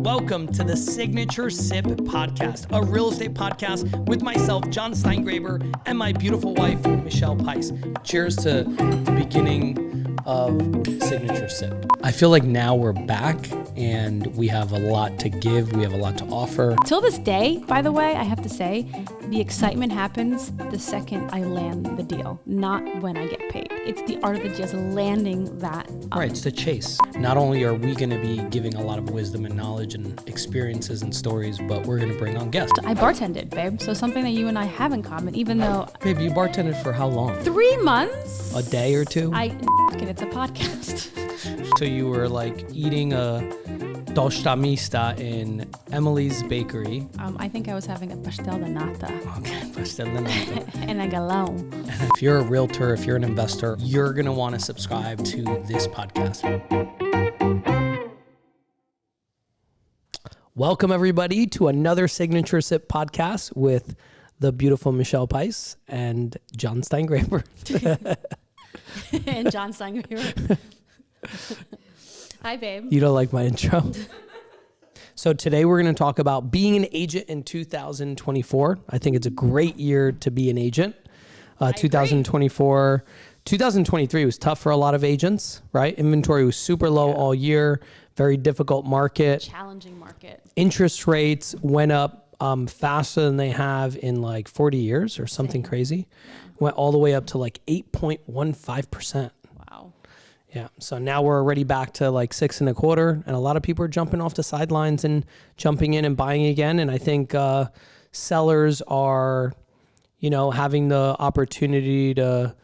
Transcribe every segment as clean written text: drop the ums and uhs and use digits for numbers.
Welcome to the Signature Sip podcast, a real estate podcast with myself, John Steingraber, and my beautiful wife, 𝗪𝒁. Cheers to the beginning of Signature Sip. I feel like now we're back and we have a lot to give. We have a lot to offer. Till this day, by the way, I have to say, the excitement happens the second I land the deal, not when I get paid. It's the art of the deal, landing that up. Right, it's the chase. Not only are we going to be giving a lot of wisdom and knowledge and experiences and stories, but we're going to bring on guests. I bartended, babe, so something that you and I have in common, even though... Babe, you bartended for how long? 3 months? A day or two? It's a podcast. So you were like eating a 𝗏 in Emily's bakery. I think I was having a pastel de nata. Okay, pastel de nata. And a galon. And if you're a realtor, if you're an investor, you're going to want to subscribe to this podcast. Welcome, everybody, to another Signature Sip podcast with the beautiful 𝗪𝒁 and John Steingraber. And John Steingraber. Hi, babe. You don't like my intro? So today we're going to talk about being an agent in 2024. I think it's a great year to be an agent. 2024, 2023 was tough for a lot of agents, right? Inventory was super low all year, very difficult market. Challenging market. Interest rates went up faster than they have in like 40 years or something crazy. Yeah. Went all the way up to like 8.15%. Wow. Yeah. So now we're already back to like 6.25%, and a lot of people are jumping off the sidelines and jumping in and buying again. And I think sellers are, having the opportunity to,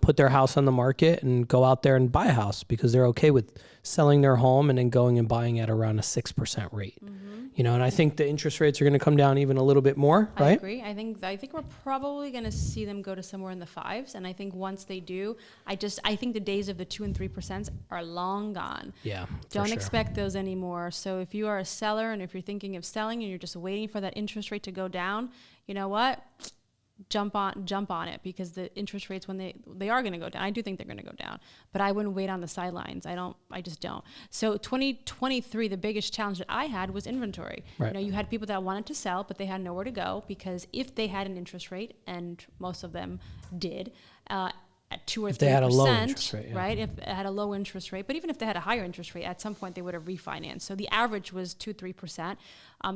put their house on the market and go out there and buy a house because they're okay with selling their home and then going and buying at around a 6% rate. Mm-hmm. And I think the interest rates are going to come down even a little bit more, right? I agree. I think we're probably going to see them go to somewhere in the 5s. And I think once they do, I think the days of the 2 and 3% are long gone. Yeah. Don't expect those anymore. So if you are a seller and if you're thinking of selling and you're just waiting for that interest rate to go down, you know what? Jump on it, because the interest rates, when they are going to go down, I do think they're going to go down, but I wouldn't wait on the sidelines. I just don't. So 2023, the biggest challenge that I had was inventory. Right. You had people that wanted to sell, but they had nowhere to go, because if they had an interest rate, and most of them did, at 2 or 3%, they had a low interest rate, right? If it had a low interest rate, but even if they had a higher interest rate, at some point they would have refinanced. So the average was 2-3%.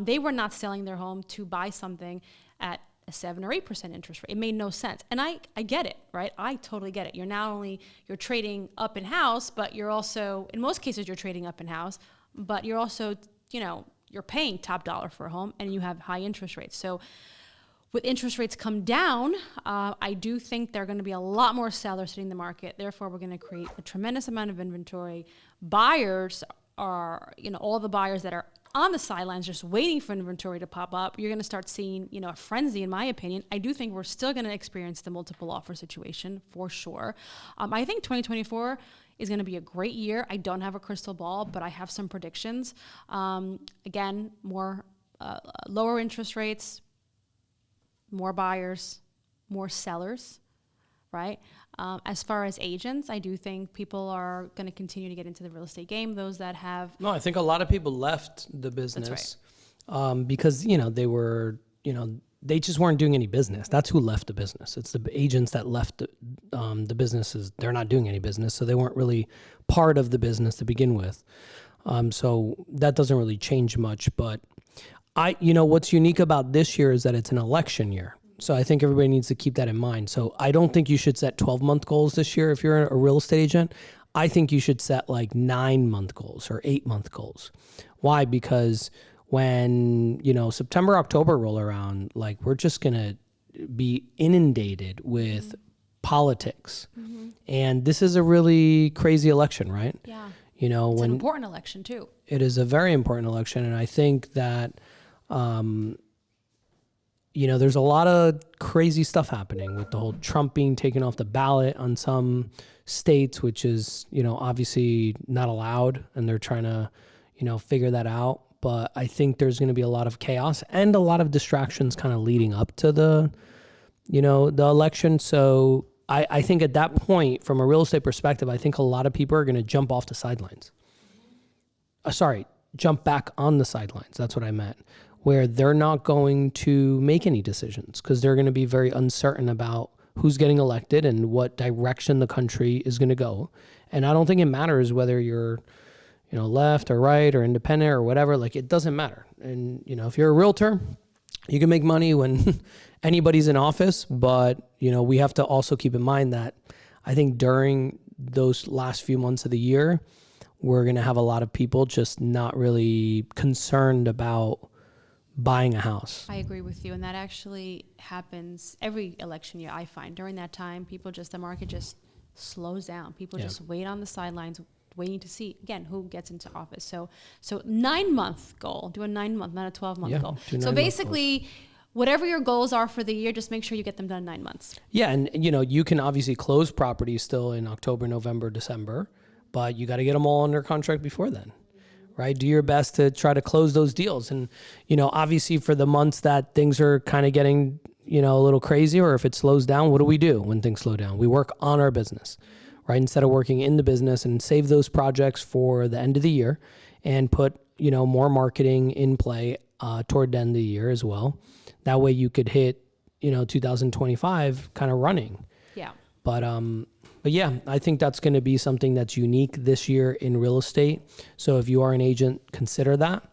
They were not selling their home to buy something at a 7 or 8% interest rate. It made no sense. And I get it, right? I totally get it. You're trading up in house, but you're also, in most cases, you're trading up in house, but you're also, you're paying top dollar for a home, and you have high interest rates. So with interest rates come down, I do think there are going to be a lot more sellers hitting the market. Therefore, we're going to create a tremendous amount of inventory. Buyers are, all the buyers that are on the sidelines just waiting for inventory to pop up, you're going to start seeing, a frenzy, in my opinion. I do think we're still going to experience the multiple offer situation for sure. I think 2024 is going to be a great year. I don't have a crystal ball, but I have some predictions. Again, more lower interest rates, more buyers, more sellers, right? As far as agents, I do think people are going to continue to get into the real estate game. Those that have... No, I think a lot of people left the business. That's right. Because, they were, they just weren't doing any business. That's who left the business. It's the agents that left the businesses. They're not doing any business, so they weren't really part of the business to begin with. So that doesn't really change much. But what's unique about this year is that it's an election year. So I think everybody needs to keep that in mind. So I don't think you should set 12-month goals this year if you're a real estate agent. I think you should set like 9-month goals or 8-month goals. Why? Because when, September, October roll around, like we're just going to be inundated with politics. Mm-hmm. And this is a really crazy election, right? Yeah. It's an important election too. It is a very important election. And I think that, there's a lot of crazy stuff happening with the whole Trump being taken off the ballot on some states, which is, obviously not allowed. And they're trying to, figure that out. But I think there's going to be a lot of chaos and a lot of distractions kind of leading up to the election. So I think at that point, from a real estate perspective, I think a lot of people are going to jump off the sidelines. jump back on the sidelines. That's what I meant, where they're not going to make any decisions because they're going to be very uncertain about who's getting elected and what direction the country is going to go. And I don't think it matters whether you're, left or right or independent or whatever. Like, it doesn't matter. And, if you're a realtor, you can make money when anybody's in office. But, we have to also keep in mind that I think during those last few months of the year, we're going to have a lot of people just not really concerned about buying a house. I agree with you. And that actually happens every election year, I find. During that time, the market just slows down. People just wait on the sidelines, waiting to see, again, who gets into office. So 9-month goal, do a 9-month, not a 12-month goal. So basically, whatever your goals are for the year, just make sure you get them done in 9 months. Yeah. And, you can obviously close properties still in October, November, December, but you got to get them all under contract before then. Right? Do your best to try to close those deals. And, obviously for the months that things are kind of getting, a little crazy, or if it slows down, what do we do when things slow down? We work on our business, right? Instead of working in the business, and save those projects for the end of the year and put, more marketing in play toward the end of the year as well. That way you could hit, 2025 kind of running. Yeah. But yeah, I think that's going to be something that's unique this year in real estate. So if you are an agent, consider that.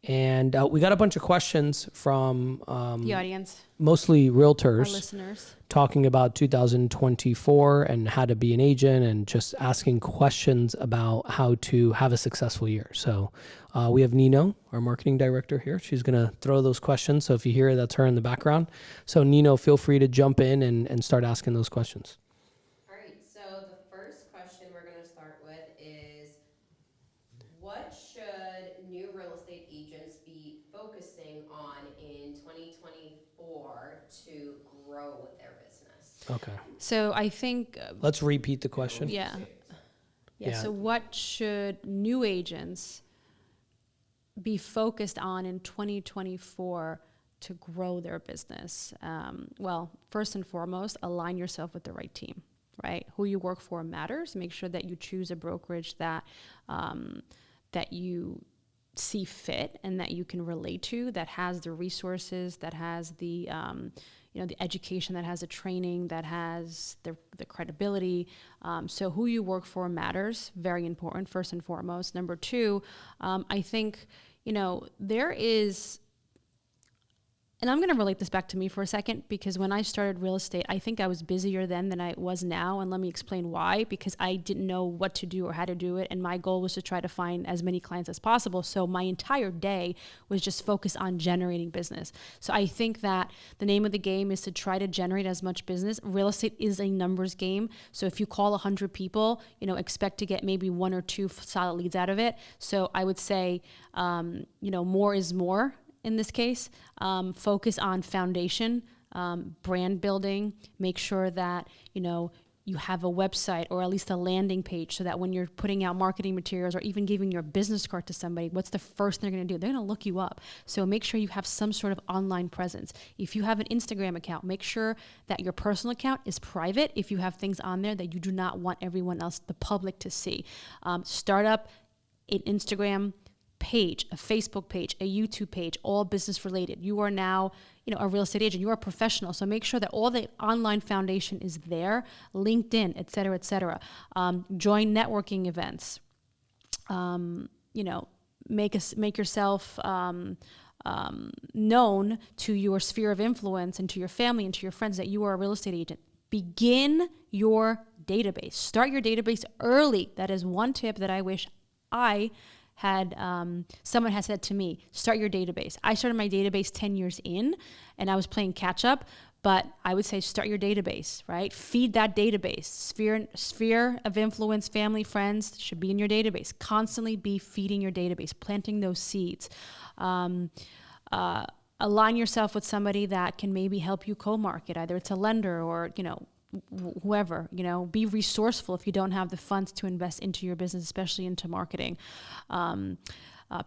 And we got a bunch of questions from the audience, mostly realtors, our listeners, talking about 2024 and how to be an agent, and just asking questions about how to have a successful year. So we have Nino, our marketing director here. She's going to throw those questions. So if you hear, that's her in the background. So Nino, feel free to jump in and start asking those questions. What should new real estate agents be focusing on in 2024 to grow their business? Okay. So I think... let's repeat the question. Yeah. So what should new agents be focused on in 2024 to grow their business? Well, first and foremost, align yourself with the right team, right? Who you work for matters. Make sure that you choose a brokerage that that you see fit and that you can relate to, that has the resources, that has the the education, that has the training, that has the credibility. So who you work for matters. Very important, first and foremost. Number two, I think there is. And I'm going to relate this back to me for a second, because when I started real estate, I think I was busier then than I was now. And let me explain why. Because I didn't know what to do or how to do it. And my goal was to try to find as many clients as possible. So my entire day was just focused on generating business. So I think that the name of the game is to try to generate as much business. Real estate is a numbers game. So if you call 100 people, expect to get maybe 1 or 2 solid leads out of it. So I would say, more is more. In this case, focus on foundation, brand building. Make sure that, you have a website or at least a landing page, so that when you're putting out marketing materials or even giving your business card to somebody, what's the first thing they're going to do? They're going to look you up. So make sure you have some sort of online presence. If you have an Instagram account, make sure that your personal account is private if you have things on there that you do not want everyone else, the public, to see. Start up an Instagram page, a Facebook page, a YouTube page, all business related. You are now, a real estate agent. You are a professional. So make sure that all the online foundation is there, LinkedIn, et cetera, et cetera. Join networking events. Make yourself known to your sphere of influence and to your family and to your friends that you are a real estate agent. Begin your database. Start your database early. That is one tip that I wish someone has said to me. Start your database. I started my database 10 years in, and I was playing catch up, but I would say start your database, right? Feed that database. Sphere of influence, family, friends should be in your database. Constantly be feeding your database, planting those seeds. Align yourself with somebody that can maybe help you co-market, either it's a lender or, whoever, be resourceful if you don't have the funds to invest into your business, especially into marketing.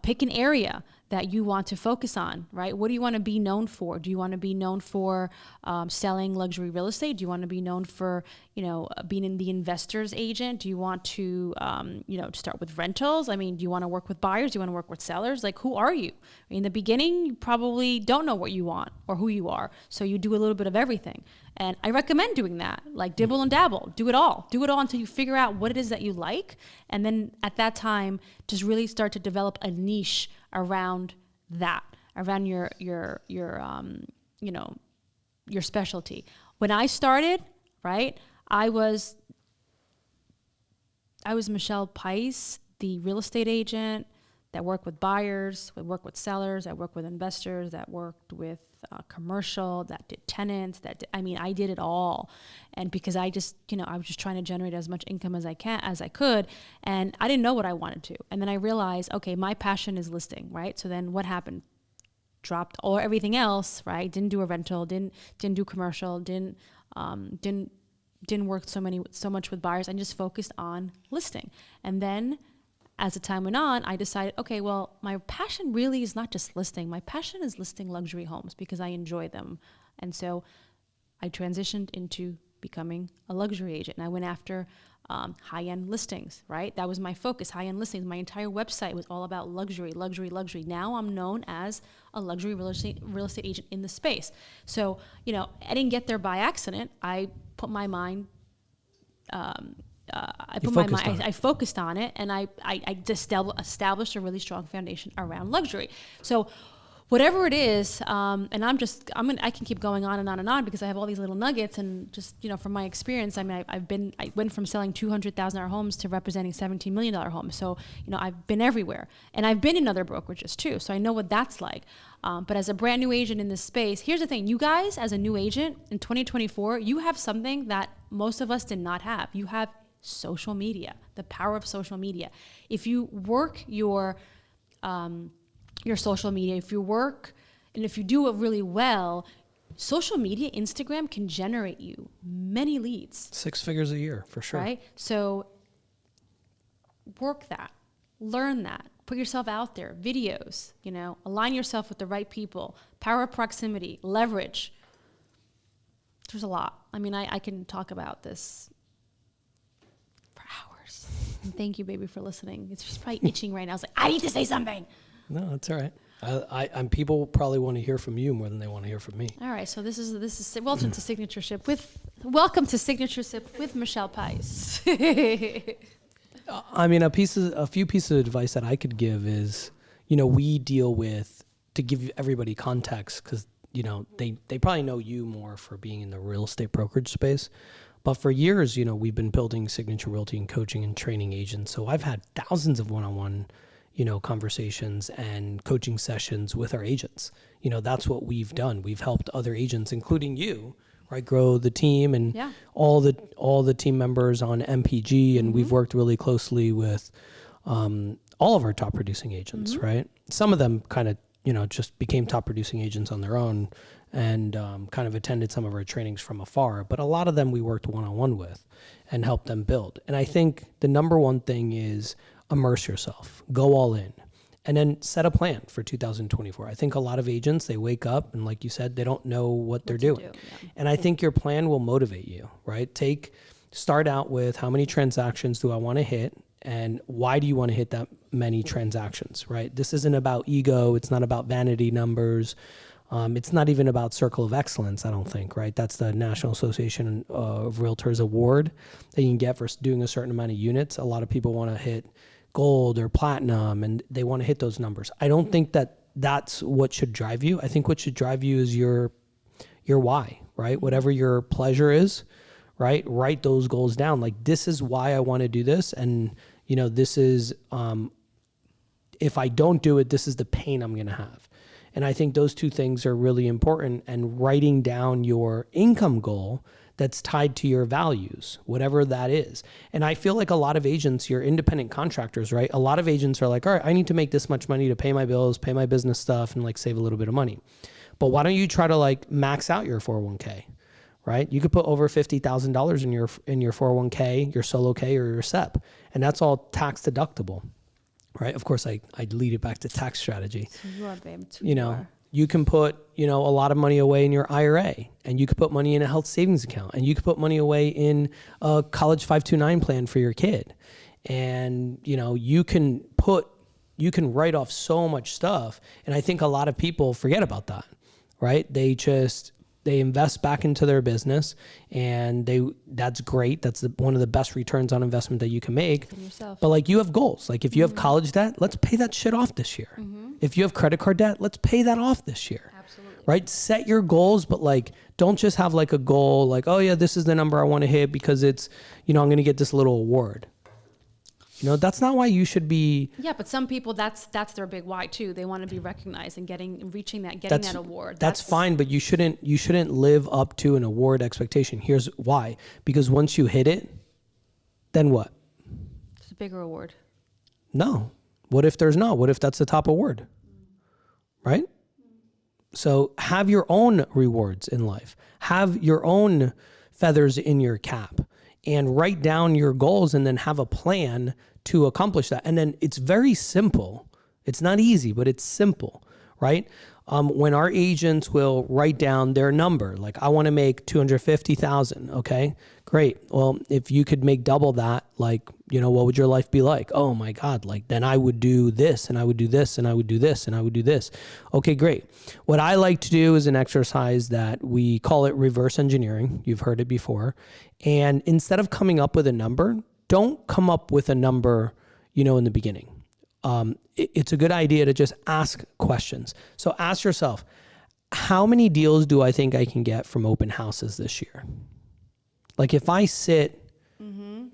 Pick an area that you want to focus on, right? What do you want to be known for? Do you want to be known for selling luxury real estate? Do you want to be known for, being in the investor's agent? Do you want to, start with rentals? I mean, do you want to work with buyers? Do you want to work with sellers? Like, who are you? In the beginning, you probably don't know what you want or who you are. So you do a little bit of everything. And I recommend doing that, like dibble and dabble, do it all until you figure out what it is that you like. And then at that time, just really start to develop a niche around that, around your specialty. When I started, right, I was 𝗪𝘁𝘁, the real estate agent that worked with buyers, would work with sellers, that worked with investors, that worked with commercial, that did tenants, I did it all. And because I just, I was just trying to generate as much income as I could, and I didn't know what I wanted to. And then I realized, okay, my passion is listing, right? So then what happened? Dropped all everything else, right? Didn't do a rental, didn't do commercial, didn't work so much with buyers, and just focused on listing. And then as the time went on, I decided, okay, well, my passion really is not just listing. My passion is listing luxury homes because I enjoy them. And so I transitioned into becoming a luxury agent. And I went after high-end listings, right? That was my focus, high-end listings. My entire website was all about luxury. Now I'm known as a luxury real estate agent in the space. So, I didn't get there by accident. I put my mind... I focused on it, and I established a really strong foundation around luxury. So whatever it is, and I can keep going on and on and on because I have all these little nuggets, and just, from my experience, I went from selling $200,000 homes to representing $17 million homes. So, I've been everywhere, and I've been in other brokerages too. So I know what that's like. But as a brand new agent in this space, here's the thing, you guys, as a new agent in 2024, you have something that most of us did not have. You have social media, the power of social media. If you work your social media, if you do it really well, social media, Instagram can generate you many leads. 6 figures a year, for sure. Right? So work that, learn that, put yourself out there, videos, align yourself with the right people, power of proximity, leverage. There's a lot. I can talk about this hours. And thank you, baby, for listening. It's just probably itching right now. I was like, I need to say something. No, that's all right. I'm people probably want to hear from you more than they want to hear from me. All right, so this is welcome to Signatureship with 𝗪𝘁𝘁. A few pieces of advice that I could give is, we deal with, to give everybody context, because they probably know you more for being in the real estate brokerage space. But for years, we've been building Signature Realty and coaching and training agents. So I've had thousands of one-on-one, conversations and coaching sessions with our agents. That's what we've done. We've helped other agents, including you, right, grow the team and all the team members on MPG. And we've worked really closely with all of our top producing agents, right? Some of them kind of, just became top producing agents on their own and kind of attended some of our trainings from afar. But a lot of them we worked one-on-one with and helped them build. And I think the number one thing is immerse yourself, go all in, and then set a plan for 2024. I think a lot of agents, they wake up and, like you said, they don't know what they're doing. And I think your plan will motivate you, right? Start out with, how many transactions do I want to hit? And why do you want to hit that many transactions, right? This isn't about ego. It's not about vanity numbers. It's not even about circle of excellence, I don't think, right? That's the National Association of Realtors award that you can get for doing a certain amount of units. A lot of people want to hit gold or platinum, and they want to hit those numbers. I don't think that that's what should drive you. I think what should drive you is your why, right? Whatever your pleasure is, right? Write those goals down. Like, this is why I want to do this. And, this is, if I don't do it, this is the pain I'm going to have. And I think those two things are really important, and writing down your income goal that's tied to your values, whatever that is. And I feel like a lot of agents, you're independent contractors, right? A lot of agents are like, all right, I need to make this much money to pay my bills, pay my business stuff, and like save a little bit of money. But why don't you try to like max out your 401k, right? You could put over $50,000 in your 401k, your solo K, or your SEP, and that's all tax deductible. right? Of course, I'd lead it back to tax strategy. So you are, babe. You can put, a lot of money away in your IRA, and you could put money in a health savings account, and you could put money away in a college 529 plan for your kid. And, you can write off so much stuff. And I think a lot of people forget about that, right? They invest back into their business, and that's great. That's one of the best returns on investment that you can make. But like, you have goals. Like, if you have college debt, let's pay that shit off this year. If you have credit card debt, let's pay that off this year. Absolutely. Right? Set your goals, but like, don't just have like a goal like, oh yeah, this is the number I want to hit because it's, I'm going to get this little award. That's not why you should be. Yeah, but some people, that's their big why too. They want to be recognized and getting that award. That's fine, but you shouldn't live up to an award expectation. Here's why: because once you hit it, then what? It's a bigger award. No. What if there's not? What if that's the top award? Right? So have your own rewards in life. Have your own feathers in your cap. And write down your goals and then have a plan to accomplish that. And then it's very simple. It's not easy, but it's simple, right? When our agents will write down their number, like, I want to make 250,000. Okay, great. Well, if you could make double that, like, what would your life be like? Oh my God. Like, then I would do this, and I would do this, and I would do this, and I would do this. Okay, great. What I like to do is an exercise that we call it reverse engineering. You've heard it before. And instead of coming up with a number, don't come up with a number, in the beginning. It's a good idea to just ask questions. So ask yourself, how many deals do I think I can get from open houses this year? Like, if I sit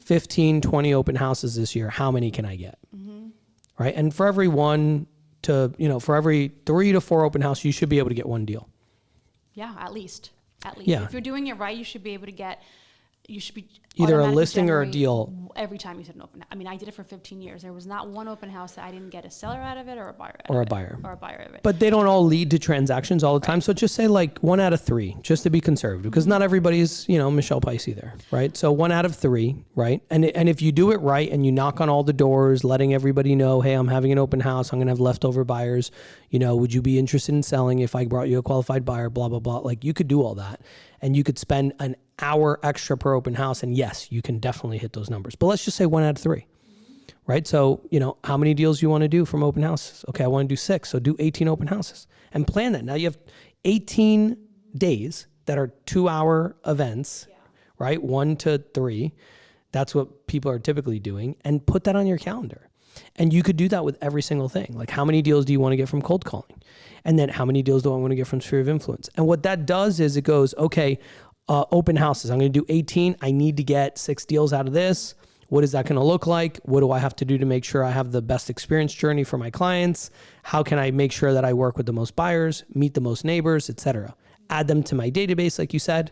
15, 20 open houses this year, how many can I get? Right? And for every for every 3 to 4 open houses, you should be able to get one deal. Yeah, at least. Yeah. If you're doing it right, you should be able to get. You should be either a listing or a deal every time you said an open. I mean, I did it for 15 years. There was not one open house that I didn't get a seller out of it or a buyer out or of a buyer. Or a buyer of it. But they don't all lead to transactions all the time. So just say like 1 out of 3, just to be conservative, because not everybody's, 𝗫𝐵ECH either, right? So 1 out of 3, right? And if you do it right and you knock on all the doors, letting everybody know, hey, I'm having an open house, I'm going to have leftover buyers, would you be interested in selling if I brought you a qualified buyer, blah, blah, blah. Like, you could do all that, and you could spend an hour extra per open house. And yes, you can definitely hit those numbers, but let's just say 1 out of 3, right? So, how many deals you want to do from open houses? Okay, I want to do 6. So do 18 open houses and plan that. Now you have 18 days that are 2-hour events, right? 1 to 3. That's what people are typically doing, and put that on your calendar. And you could do that with every single thing. Like, how many deals do you want to get from cold calling? And then how many deals do I want to get from sphere of influence? And what that does is it goes, okay, open houses, I'm going to do 18. I need to get 6 deals out of this. What is that going to look like? What do I have to do to make sure I have the best experience journey for my clients? How can I make sure that I work with the most buyers, meet the most neighbors, etc.? Add them to my database, like you said,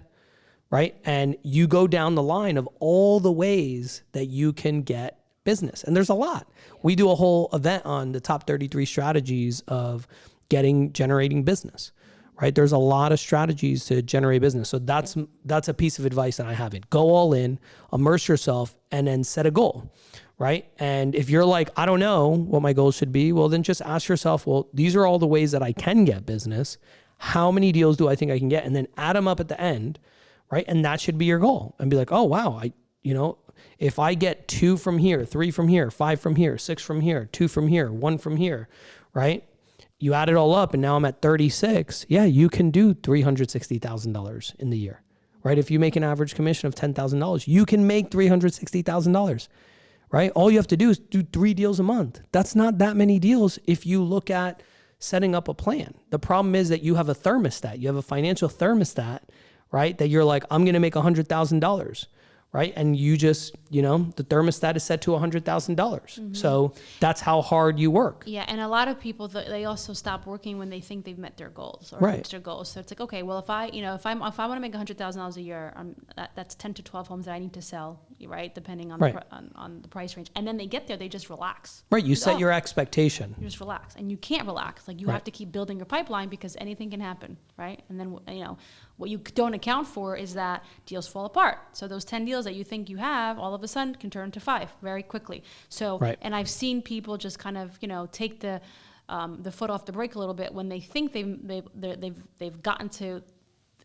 right? And you go down the line of all the ways that you can get business. And there's a lot. We do a whole event on the top 33 strategies of generating business. Right? There's a lot of strategies to generate business. So that's a piece of advice that I have. Go all in, immerse yourself, and then set a goal, right? And if you're like, I don't know what my goals should be, well, then just ask yourself, well, these are all the ways that I can get business. How many deals do I think I can get? And then add them up at the end, right? And that should be your goal. And be like, oh, wow, if I get 2 from here, 3 from here, 5 from here, 6 from here, 2 from here, 1 from here, right? You add it all up, and now I'm at 36. Yeah, you can do $360,000 in the year, right? If you make an average commission of $10,000, you can make $360,000, right? All you have to do is do 3 deals a month. That's not that many deals if you look at setting up a plan. The problem is that you have a thermostat. You have a financial thermostat, right? That you're like, I'm going to make $100,000. Right. And you just, the thermostat is set to $100,000. So that's how hard you work. Yeah. And a lot of people, they also stop working when they think they've met their goals or reached their goals. So it's like, okay, well, if I want to make $100,000 a year, that's 10 to 12 homes that I need to sell right? Depending on, Right. on the price range. And then they get there, they just relax. Right. You set Oh. your expectation. You just relax, and you can't relax. Like you Right. have to keep building your pipeline because anything can happen, right? And then what you don't account for is that deals fall apart. So those 10 deals that you think you have, all of a sudden can turn to 5 very quickly. So, Right. and I've seen people just kind of take the foot off the brake a little bit when they think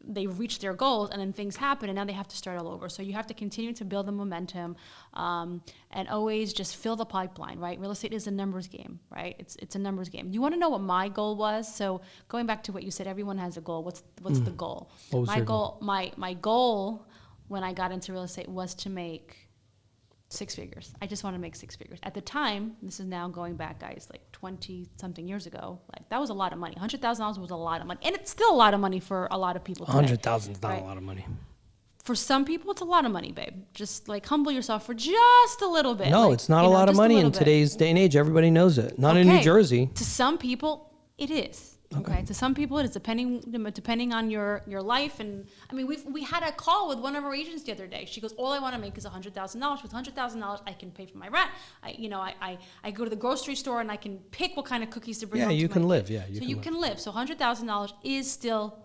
they've reached their goals, and then things happen, and now they have to start all over. So you have to continue to build the momentum, and always just fill the pipeline, right? Real estate is a numbers game, right? It's a numbers game. You want to know what my goal was? So going back to what you said, everyone has a goal. What's the goal? What was My your goal, my goal when I got into real estate was to make 6 figures. I just want to make 6 figures. At the time, this is now going back, guys, like 20 something years ago, like that was a lot of money. $100,000 was a lot of money. And it's still a lot of money for a lot of people today. 100,000 is not right? a lot of money. For some people, it's a lot of money, babe. Just like humble yourself for just a little bit. No, like, it's not a lot of just money in little bit. today's day and age. Everybody knows it. Not in New Okay. Jersey. To some people, it is. Okay. To some people, it is depending on your life. And I mean, we had a call with one of our agents the other day. She goes, all I want to make is $100,000. With $100,000, I can pay for my rent. I go to the grocery store and I can pick what kind of cookies to bring home. Yeah, you to can my live. kid. Yeah, you can live. So $100,000 is still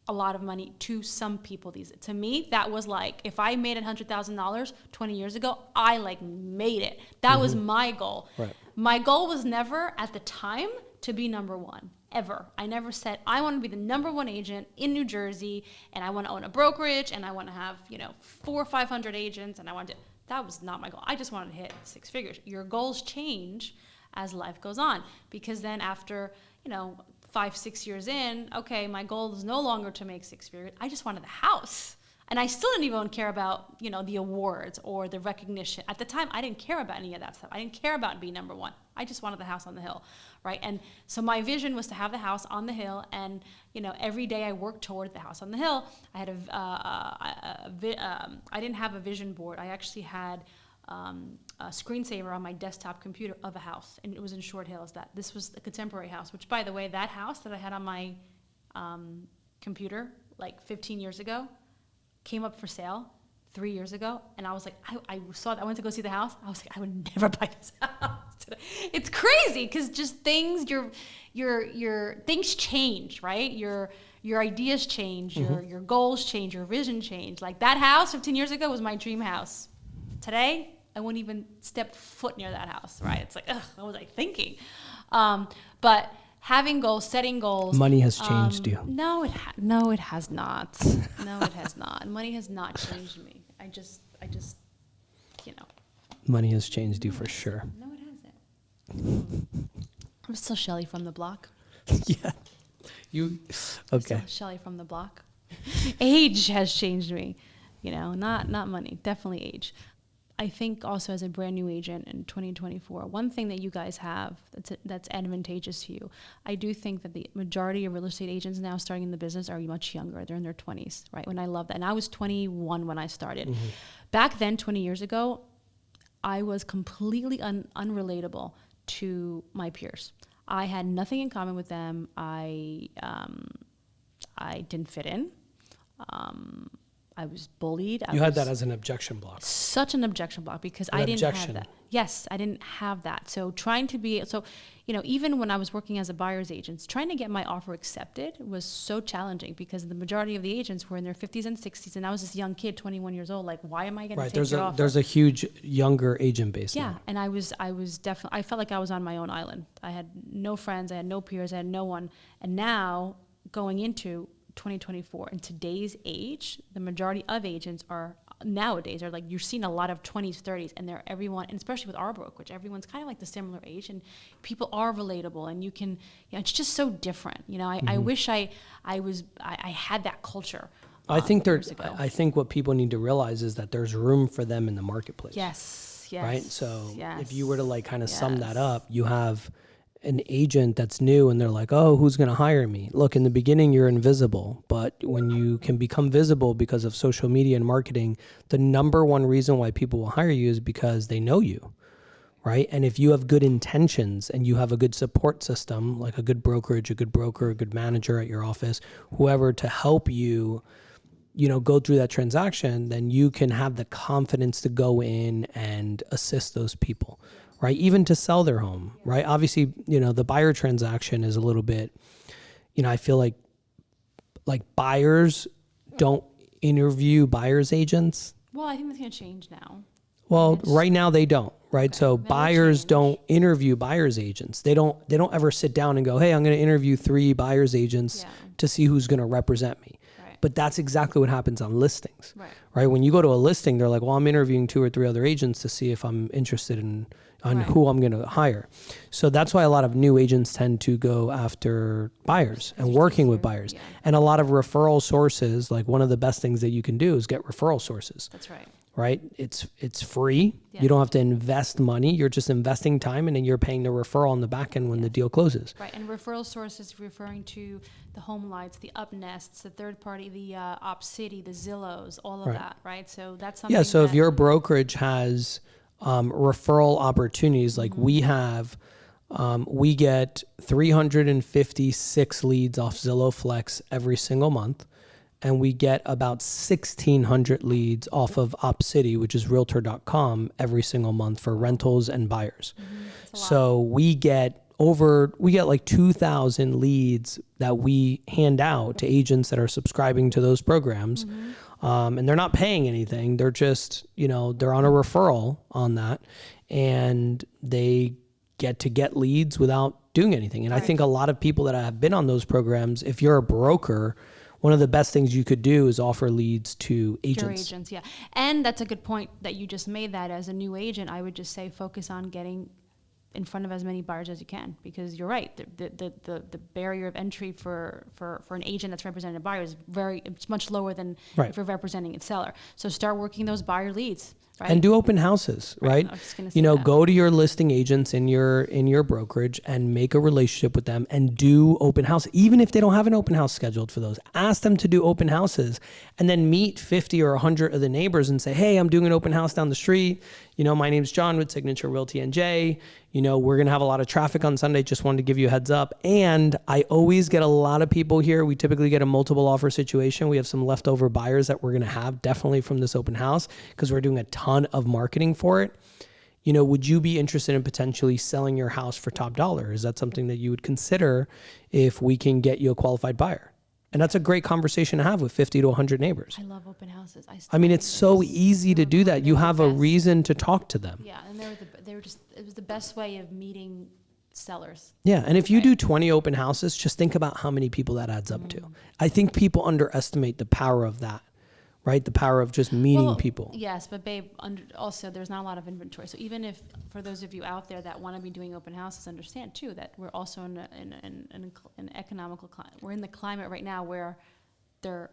a lot of money to some people. To me, that was like, if I made $100,000 20 years ago, I like made it. That was my goal. Right. My goal was never at the time to be number one, ever. I never said, I want to be the number one agent in New Jersey, and I want to own a brokerage, and I want to have, 400 or 500 agents, and that was not my goal. I just wanted to hit 6 figures. Your goals change as life goes on, because then after, 5-6 years in, okay, my goal is no longer to make 6 figures. I just wanted the house. And I still didn't even care about, the awards or the recognition. At the time, I didn't care about any of that stuff. I didn't care about being number one. I just wanted the house on the hill, right? And so my vision was to have the house on the hill, and every day I worked toward the house on the hill. I had I didn't have a vision board. I actually had a screensaver on my desktop computer of a house, and it was in Short Hills. This was a contemporary house, which, by the way, that house that I had on my computer like 15 years ago came up for sale 3 years ago, and I was like, I saw that. I went to go see the house. I was like, I would never buy this house today. It's crazy because just things, your things change, right? Your ideas change, your goals change, your vision change. Like that house 15 years ago was my dream house. Today, I wouldn't even step foot near that house, right? It's like, ugh, what was I thinking? But having goals, setting goals. Money has changed you. No, it has not. No, it has not. Money has not changed me. I just, Money has changed you for sure. No, it hasn't. I'm still Shelly from the block. Yeah. You, okay. Still Shelly from the block. Age has changed me, not money, definitely age. I think also as a brand new agent in 2024, one thing that you guys have that's advantageous to you, I do think that the majority of real estate agents now starting in the business are much younger. They're in their 20s, right? And I love that. And I was 21 when I started. Mm-hmm. Back then, 20 years ago, I was completely unrelatable to my peers. I had nothing in common with them. I didn't fit in. I was bullied. You had that as an objection block. Such an objection block because I didn't have that. Yes, I didn't have that. So even when I was working as a buyer's agent, trying to get my offer accepted was so challenging because the majority of the agents were in their 50s and 60s, and I was this young kid, 21 years old. Like, why am I going to take your offer? There's a huge younger agent base. Yeah, now. and I was definitely, I felt like I was on my own island. I had no friends, I had no peers, I had no one. And now going into 2024, in today's age, the majority of agents are like, you're seeing a lot of 20s, 30s, and everyone, and especially with our brokerage, everyone's kind of like the similar age, and people are relatable, and you can, it's just so different. I wish I had that culture. I think what people need to realize is that there's room for them in the marketplace. Yes. Right. So if you were to kind of sum that up, you have an agent that's new and they're like, oh, who's going to hire me? Look, in the beginning, you're invisible. But when you can become visible because of social media and marketing, the number one reason why people will hire you is because they know you, right? And if you have good intentions and you have a good support system, like a good brokerage, a good broker, a good manager at your office, whoever to help you go through that transaction, then you can have the confidence to go in and assist those people, right? Even to sell their home, right? Obviously, the buyer transaction is a little bit, I feel like buyers don't interview buyers agents. Well, I think that's going to change now. Well, right now they don't, right? Okay. So That'll buyers change. don't interview buyers agents. They don't ever sit down and go, hey, I'm going to interview 3 buyers agents Yeah. to see who's going to represent me. Right. But that's exactly what happens on listings, Right. right? When you go to a listing, they're like, well, I'm interviewing 2 or 3 other agents to see if I'm interested on Right. who I'm going to hire. So that's why a lot of new agents tend to go after buyers and it's working with easier. buyers. Yeah. And a lot of referral sources, like one of the best things that you can do is get referral sources. That's right. Right? It's free. Yeah. You don't have to invest money. You're just investing time, and then you're paying the referral on the back end when the deal closes. Right, and referral sources referring to the home lights, the UpNests, the third party, the 𝘊𝐶ity, the Zillows, all of Right. that, right? So that's something. Yeah, so if that- your brokerage has referral opportunities, like we have, we get 356 leads off Zillow Flex every single month. And we get about 1,600 leads off of 𝘊𝐶ity, which is realtor.com, every single month for rentals and buyers. It's a lot. So we get like 2,000 leads that we hand out to agents that are subscribing to those programs. And they're not paying anything. They're just, they're on a referral on that, and they get leads without doing anything. And I think a lot of people that have been on those programs, if you're a broker, one of the best things you could do is offer leads to agents. Your agents, yeah. And that's a good point that you just made, that as a new agent, I would just say focus on getting in front of as many buyers as you can, because you're right. The barrier of entry for an agent that's representing a buyer is it's much lower than Right. if you're representing a seller. So start working those buyer leads, right? And do open houses, right? I was just gonna say that. Go to your listing agents in your brokerage and make a relationship with them and do open house. Even if they don't have an open house scheduled for those, ask them to do open houses, and then meet 50 or 100 of the neighbors and say, hey, I'm doing an open house down the street. My name's John with Signature Realty NJ. We're going to have a lot of traffic on Sunday. Just wanted to give you a heads up. And I always get a lot of people here. We typically get a multiple offer situation. We have some leftover buyers that we're going to have definitely from this open house because we're doing a ton of marketing for it. Would you be interested in potentially selling your house for top dollar? Is that something that you would consider if we can get you a qualified buyer? And that's a great conversation to have with 50 to 100 neighbors. I love open houses. I mean, it's so easy to do that. You have a reason to talk to them. Yeah, and it was the best way of meeting sellers. Yeah, and if you do 20 open houses, just think about how many people that adds up to. I think people underestimate the power of that, right? The power of just meeting people. Yes, but babe, also there's not a lot of inventory. So even if, for those of you out there that want to be doing open houses, understand too that we're also in an economical climate. We're in the climate right now where there's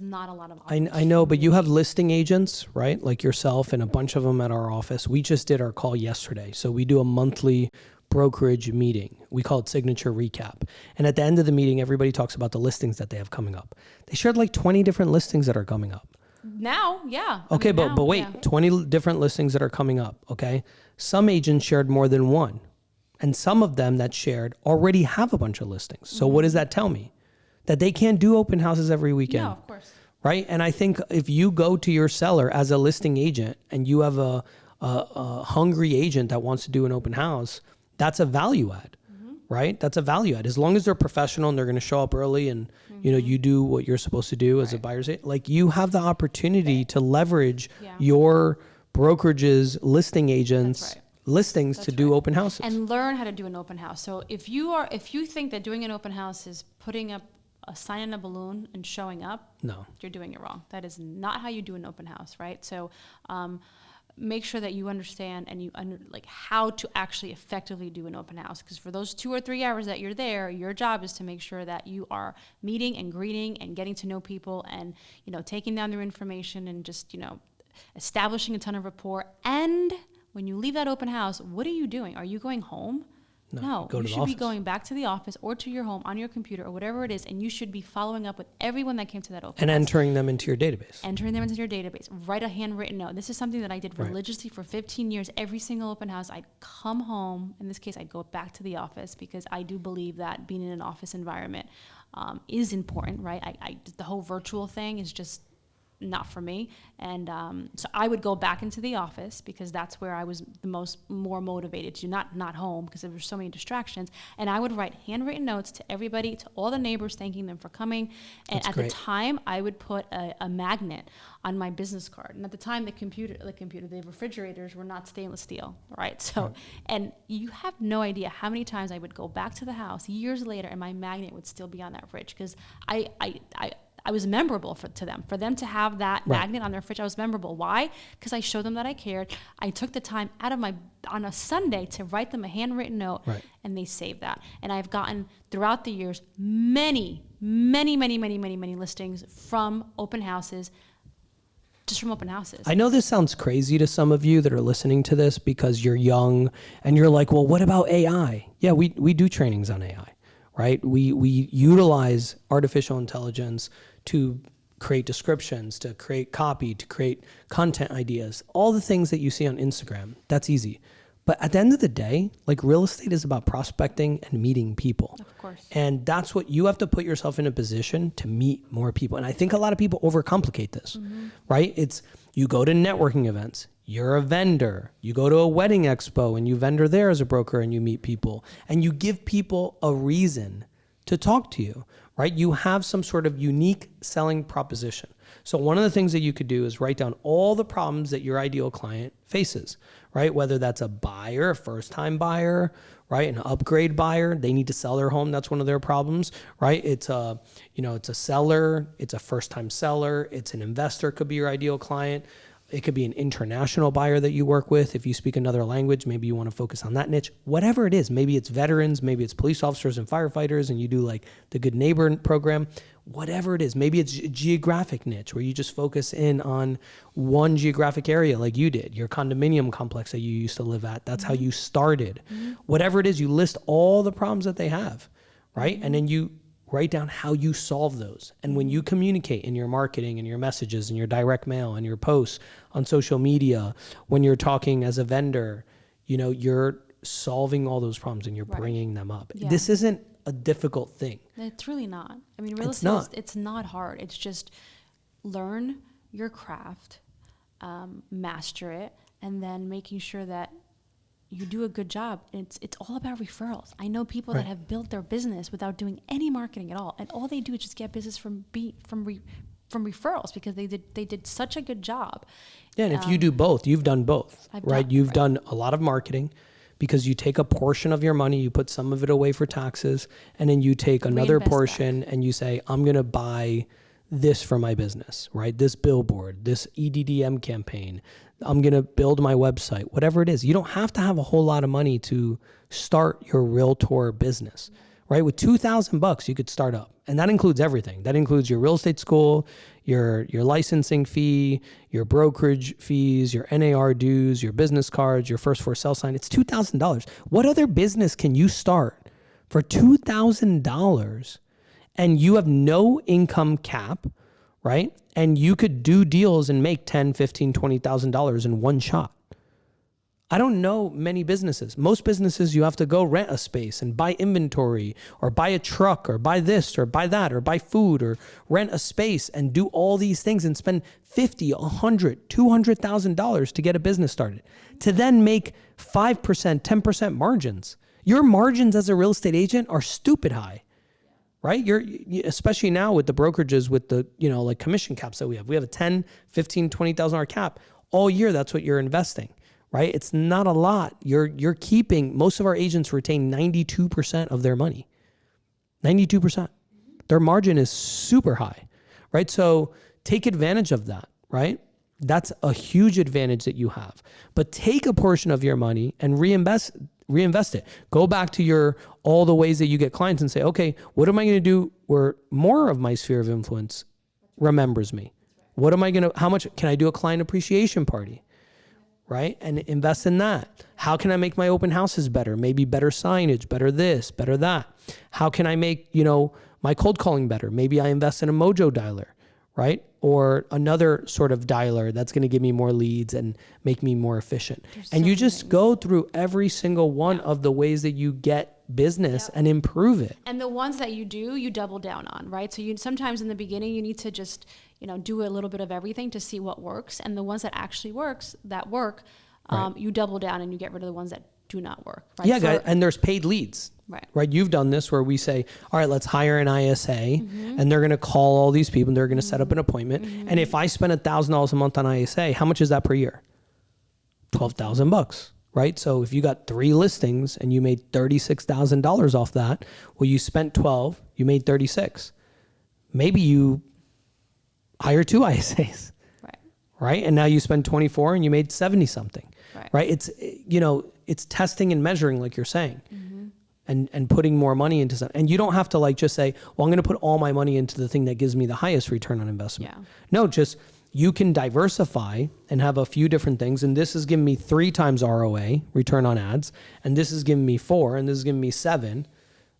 not a lot of I know, but you have listing agents, right? Like yourself and a bunch of them at our office. We just did our call yesterday. So we do a monthly brokerage meeting. We call it Signature Recap. And at the end of the meeting, everybody talks about the listings that they have coming up. They shared like 20 different listings that are coming up. now, yeah. Okay, but wait, 20 different listings that are coming up, okay? Some agents shared more than one. And some of them that shared already have a bunch of listings. So what does that tell me? That they can't do open houses every weekend. No, of course. Right? And I think if you go to your seller as a listing agent and you have a hungry agent that wants to do an open house, that's a value add, right? That's a value add. As long as they're professional and they're going to show up early and, you do what you're supposed to do as a buyer's agent, like you have the opportunity to leverage your brokerage's listing agents' listings to do open houses. And learn how to do an open house. So if you think that doing an open house is putting up a sign in a balloon and showing up, no, you're doing it wrong. That is not how you do an open house, right? So make sure that you understand and how to actually effectively do an open house. Because for those 2 or 3 hours that you're there, your job is to make sure that you are meeting and greeting and getting to know people and, taking down their information and just, establishing a ton of rapport. And when you leave that open house, what are you doing? Are you going home? No, go to you the should office. be going back to the office or to your home on your computer or whatever it is, and you should be following up with everyone that came to that open And house. entering them into your database. Entering them into your database. Write a handwritten note. This is something that I did Right. religiously for 15 years. Every single open house, I'd come home. In this case, I'd go back to the office because I do believe that being in an office environment is important, right? The whole virtual thing is just not for me. And so I would go back into the office because that's where I was more motivated to, not home because there were so many distractions. And I would write handwritten notes to everybody, to all the neighbors, thanking them for coming. And That's at great. the time, I would put a magnet on my business card. And at the time, the refrigerators were not stainless steel, right? So, and you have no idea how many times I would go back to the house years later and my magnet would still be on that fridge because I was memorable to them. For them to have that magnet on their fridge, I was memorable. Why? Because I showed them that I cared. I took the time out of on a Sunday to write them a handwritten note, and they saved that. And I've gotten, throughout the years, many listings from open houses, just from open houses. I know this sounds crazy to some of you that are listening to this because you're young and you're like, well, what about AI? Yeah, we do trainings on AI, right? We utilize artificial intelligence to create descriptions, to create copy, to create content ideas, all the things that you see on Instagram. That's easy. But at the end of the day, like, real estate is about prospecting and meeting people. Of course. And that's what you have to put yourself in a position to meet more people. And I think a lot of people overcomplicate this, right? It's, you go to networking events, you're a vendor, you go to a wedding expo and you vendor there as a broker and you meet people and you give people a reason to talk to you, right? You have some sort of unique selling proposition. So one of the things that you could do is write down all the problems that your ideal client faces, right? Whether that's a buyer, a first-time buyer, right? An upgrade buyer, they need to sell their home. That's one of their problems, right? It's a seller, it's a first-time seller, it's an investor could be your ideal client. It could be an international buyer that you work with. If you speak another language, maybe you want to focus on that niche. Whatever it is, maybe it's veterans, maybe it's police officers and firefighters, and you do like the Good Neighbor program. Whatever it is, maybe it's a geographic niche where you just focus in on one geographic area like you did, your condominium complex that you used to live at. That's how you started. Whatever it is, you list all the problems that they have, right? And then you write down how you solve those. And when you communicate in your marketing and your messages and your direct mail and your posts on social media, when you're talking as a vendor, you're solving all those problems and you're bringing them up. Yeah. This isn't a difficult thing. It's really not. I mean, real It's estate, not. it's not hard. It's just learn your craft, master it, and then making sure that you do a good job. It's all about referrals. I know people that have built their business without doing any marketing at all, and all they do is just get business from referrals because they did such a good job. Yeah, and if you do both, you've done both, right? You've right. done a lot of marketing because you take a portion of your money, you put some of it away for taxes, and then you take another Reinvest portion and you say, I'm going to buy this for my business, right? This billboard, this EDDM campaign, I'm going to build my website, whatever it is. You don't have to have a whole lot of money to start your realtor business, right? With $2,000, you could start up. And that includes everything. That includes your real estate school, your licensing fee, your brokerage fees, your NAR dues, your business cards, your first for sale sign. It's $2,000. What other business can you start for $2,000 and you have no income cap, right? And you could do deals and make $10,000, $15,000, $20,000 in one shot. I don't know many businesses. Most businesses, you have to go rent a space and buy inventory or buy a truck or buy this or buy that or buy food or rent a space and do all these things and spend $50,000, $100,000, $200,000 to get a business started, to then make 5%, 10% margins. Your margins as a real estate agent are stupid high. Right? Especially now with the brokerages, with the, like commission caps that we have. We have a $10,000, $15,000, $20,000 cap. All year, that's what you're investing, right? It's not a lot. You're keeping, most of our agents retain 92% of their money. 92%. Their margin is super high, right? So take advantage of that, right? That's a huge advantage that you have. But take a portion of your money and reinvest it. Go back to all the ways that you get clients and say, okay, what am I going to do where more of my sphere of influence remembers me? How much can I do a client appreciation party? right? And invest in that. How can I make my open houses better? Maybe better signage, better this, better that. How can I make, my cold calling better? Maybe I invest in a Mojo dialer, right? Or another sort of dialer that's going to give me more leads and make me more efficient. And you just go through every single one of the ways that you get business and improve it. And the ones that you do, you double down on, right? So sometimes in the beginning, you need to just, do a little bit of everything to see what works. And the ones that actually work, you double down and you get rid of the ones that do not work. Right? Yeah, guys, and there's paid leads. Right. You've done this where we say, all right, let's hire an ISA and they're going to call all these people and they're going to set up an appointment. And if I spend $1,000 a month on ISA, how much is that per year? $12,000, right? So if you got 3 listings and you made $36,000 off that, well, you spent 12, you made 36. Maybe you hire 2 ISAs, right? And now you spend 24 and you made 70 something, right? It's, it's testing and measuring, like you're saying. And putting more money into something. And you don't have to just say, well, I'm going to put all my money into the thing that gives me the highest return on investment. No, just you can diversify and have a few different things. And this is giving me 3 times ROA, return on ads. And this is giving me 4. And this is giving me 7.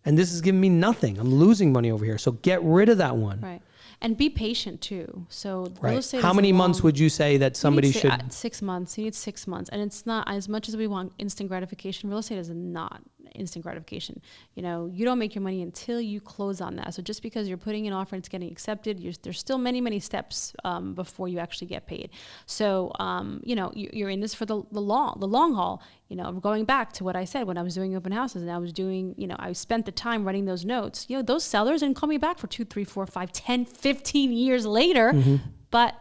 And this is giving me nothing. I'm losing money over here. So get rid of that one. Right. And be patient too. So real estate How many months would you say that somebody should? 6 months. You need 6 months. And it's not, as much as we want instant gratification, real estate is not instant gratification. You don't make your money until you close on that. So just because you're putting an offer and it's getting accepted, there's still many, many steps before you actually get paid. So, you're in this for the long haul. Going back to what I said when I was doing open houses and I was doing, I spent the time writing those notes. Those sellers didn't call me back for 2, 3, 4, 5, 10, 15 years later, but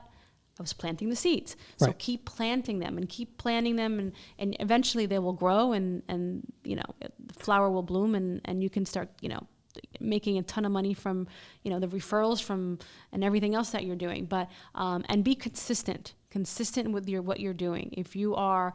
I was planting the seeds. So keep planting them and keep planting them and eventually they will grow and the flower will bloom and you can start, making a ton of money from, the referrals from and everything else that you're doing. But, and be consistent with what you're doing. If you are,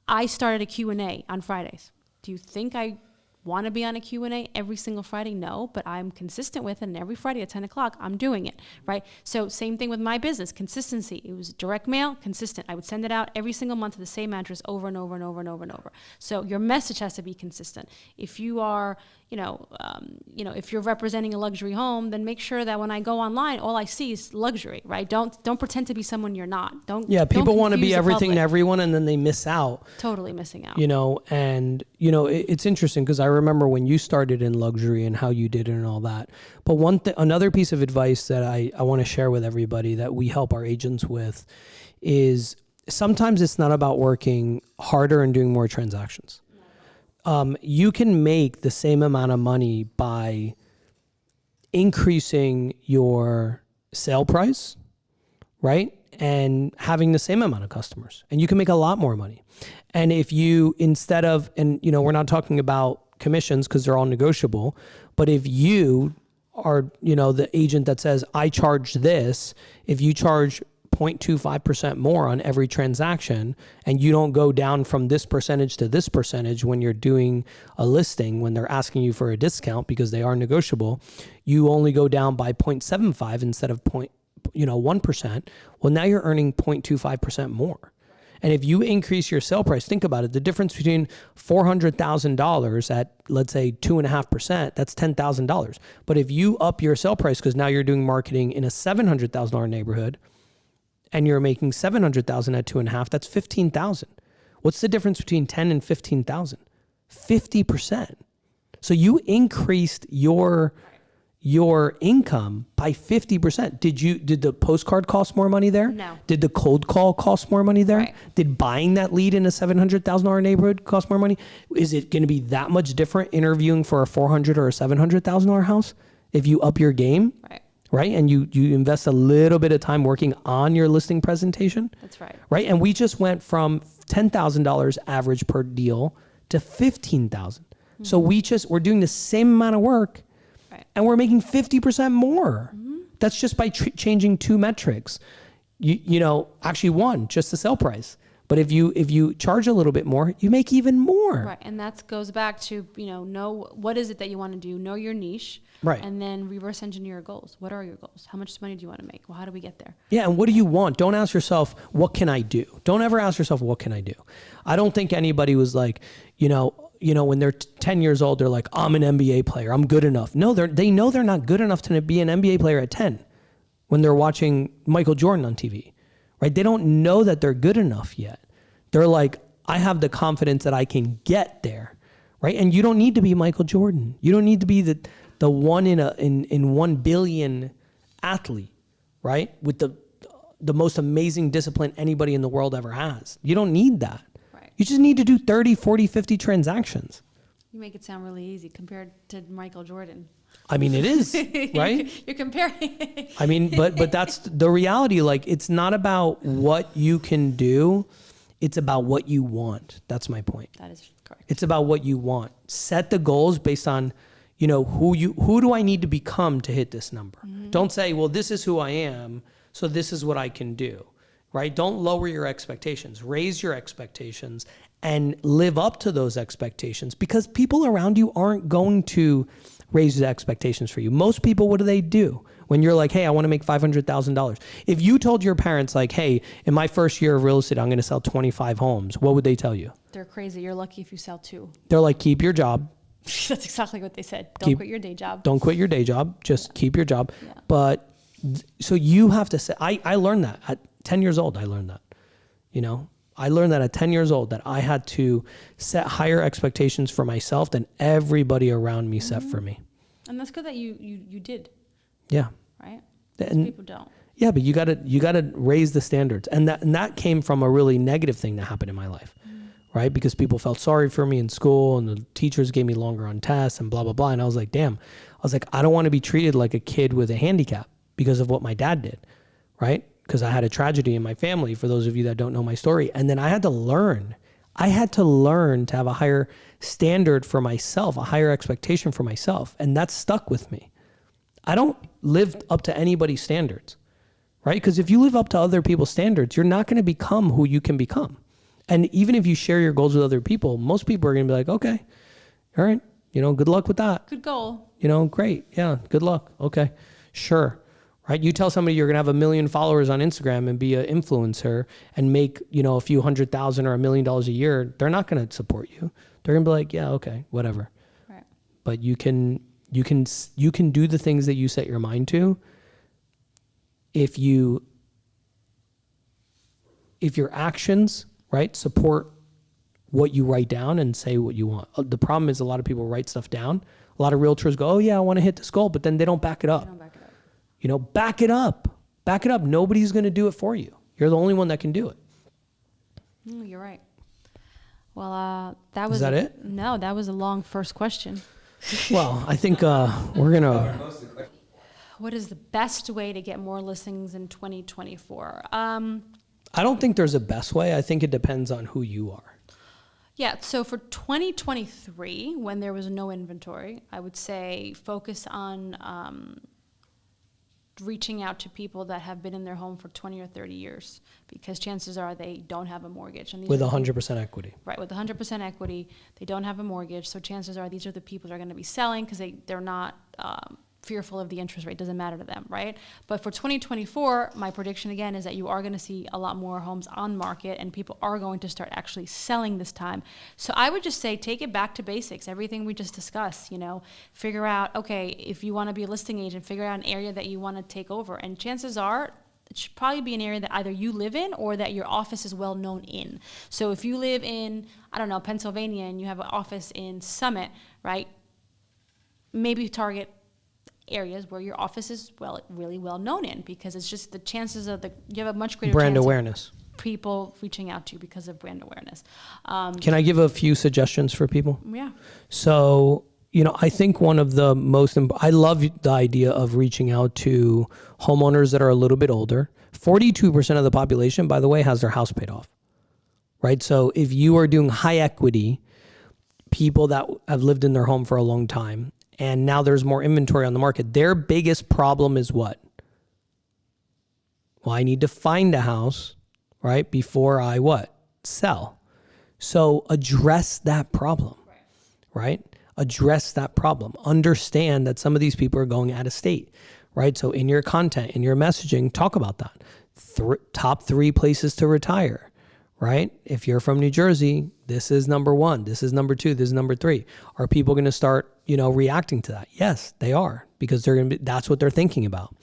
I started a Q&A on Fridays. Do you think I want to be on a Q&A every single Friday? No, but I'm consistent with it, and every Friday at 10 o'clock, I'm doing it, right? So same thing with my business, consistency. It was direct mail, consistent. I would send it out every single month to the same address over and over and over and over and over. So your message has to be consistent. If you are, if you're representing a luxury home, then make sure that when I go online, all I see is luxury, right? Don't pretend to be someone you're not. People want to be everything to everyone, and then they miss out. Totally missing out. It's interesting because I remember when you started in luxury and how you did it and all that. But another piece of advice that I want to share with everybody that we help our agents with is sometimes it's not about working harder and doing more transactions. You can make the same amount of money by increasing your sale price, right? And having the same amount of customers. And you can make a lot more money. And if you, instead of, we're not talking about commissions because they're all negotiable, but if you are, the agent that says, I charge this, if you charge 0.25% more on every transaction and you don't go down from this percentage to this percentage when you're doing a listing, when they're asking you for a discount because they are negotiable, you only go down by 0.75 instead of 1%. Well, now you're earning 0.25% more. And if you increase your sale price, think about it, the difference between $400,000 at, let's say, 2.5%, that's $10,000. But if you up your sale price because now you're doing marketing in a $700,000 neighborhood, and you're making $700,000 at 2.5, that's $15,000. What's the difference between 10 and 15,000? 50%. So you increased your income by 50%. Did the postcard cost more money there? No. Did the cold call cost more money there? Right. Did buying that lead in a $700,000 neighborhood cost more money? Is it going to be that much different interviewing for a $400,000 or a $700,000 house if you up your game? Right? And you invest a little bit of time working on your listing presentation. That's right. Right? And we just went from $10,000 average per deal to $15,000. So we're doing the same amount of work and we're making 50% more. That's just by changing 2 metrics. Actually one, just the sale price. But if you charge a little bit more, you make even more. Right. And that goes back to, know what is it that you want to do, know your niche. Right. And then reverse engineer your goals. What are your goals? How much money do you want to make? Well, how do we get there? Yeah, and what do you want? Don't ask yourself, what can I do? Don't ever ask yourself, what can I do? I don't think anybody was like, when they're 10 years old, they're like, I'm an NBA player. I'm good enough. No, they know they're not good enough to be an NBA player at 10 when they're watching Michael Jordan on TV, right? They don't know that they're good enough yet. They're like, I have the confidence that I can get there, right? And you don't need to be Michael Jordan. You don't need to be the one in 1 billion athlete, right? With the most amazing discipline anybody in the world ever has. You don't need that. Right. You just need to do 30, 40, 50 transactions. You make it sound really easy compared to Michael Jordan. I mean, it is, right? You're comparing. I mean, but that's the reality. Like, it's not about what you can do. It's about what you want. That's my point. That is correct. It's about what you want. Set the goals based on, who do I need to become to hit this number? Mm-hmm. Don't say, well, this is who I am, so this is what I can do, right? Don't lower your expectations. Raise your expectations and live up to those expectations, because people around you aren't going to raise the expectations for you. Most people, what do? When you're like, hey, I want to make $500,000. If you told your parents like, hey, in my first year of real estate, I'm going to sell 25 homes, what would they tell you? They're crazy. You're lucky if you sell 2. They're like, keep your job. That's exactly what they said. Don't quit your day job. Don't quit your day job. Just keep your job. Yeah. But so you have to say, I learned that at 10 years old. I learned that, I learned that at 10 years old, that I had to set higher expectations for myself than everybody around me set for me. And that's good that you did. Yeah. Right? And people don't. Yeah, but you gotta raise the standards. And that came from a really negative thing that happened in my life. Right? Because people felt sorry for me in school, and the teachers gave me longer on tests and blah, blah, blah. And I was like, damn, I don't want to be treated like a kid with a handicap because of what my dad did, right? Because I had a tragedy in my family, for those of you that don't know my story. And then I had to learn to have a higher standard for myself, a higher expectation for myself. And that stuck with me. I don't live up to anybody's standards, right? Because if you live up to other people's standards, you're not going to become who you can become. And even if you share your goals with other people, most people are going to be like, okay, all right, good luck with that. Good goal. Great. Yeah, good luck. Okay, sure. Right? You tell somebody you're going to have 1 million followers on Instagram and be an influencer and make, a few $100,000 or $1 million a year, they're not going to support you. They're going to be like, yeah, okay, whatever. Right. But you can do the things that you set your mind to if your actions, right, support what you write down and say what you want. The problem is a lot of people write stuff down. A lot of realtors go, oh yeah, I want to hit this goal, but then they don't back it up. Back it up. Back it up. Nobody's going to do it for you. You're the only one that can do it. You're right. Well, that was... Is that it? No, that was a long first question. Well, I think we're going to... What is the best way to get more listings in 2024? I don't think there's a best way. I think it depends on who you are. Yeah, so for 2023, when there was no inventory, I would say focus on reaching out to people that have been in their home for 20 or 30 years, because chances are they don't have a mortgage. And with 100% equity. Right, with 100% equity, they don't have a mortgage, so chances are these are the people that are going to be selling because they're not fearful of the interest rate. Doesn't matter to them, right? But for 2024, my prediction again is that you are going to see a lot more homes on market, and people are going to start actually selling this time. So I would just say take it back to basics. Everything we just discussed, figure out, okay, if you want to be a listing agent, figure out an area that you want to take over. And chances are it should probably be an area that either you live in or that your office is well known in. So if you live in, Pennsylvania, and you have an office in Summit, right? Maybe target areas where your office is really well known in, because it's just the chances of you have a much greater brand chance awareness. Of people reaching out to you because of brand awareness. Can I give a few suggestions for people? Yeah. So, I think one of the I love the idea of reaching out to homeowners that are a little bit older. 42% of the population, by the way, has their house paid off, right? So if you are doing high equity, people that have lived in their home for a long time, and now there's more inventory on the market, their biggest problem is what? Well, I need to find a house, right, before I what? sell. So address that problem, right? Address that problem. Understand that some of these people are going out of state, right? So in your content, in your messaging, talk about that. Top 3 places to retire, right? If you're from New Jersey, this is number 1, this is number 2, this is number 3. Are people going to start, reacting to that? Yes, they are, because that's what they're thinking about,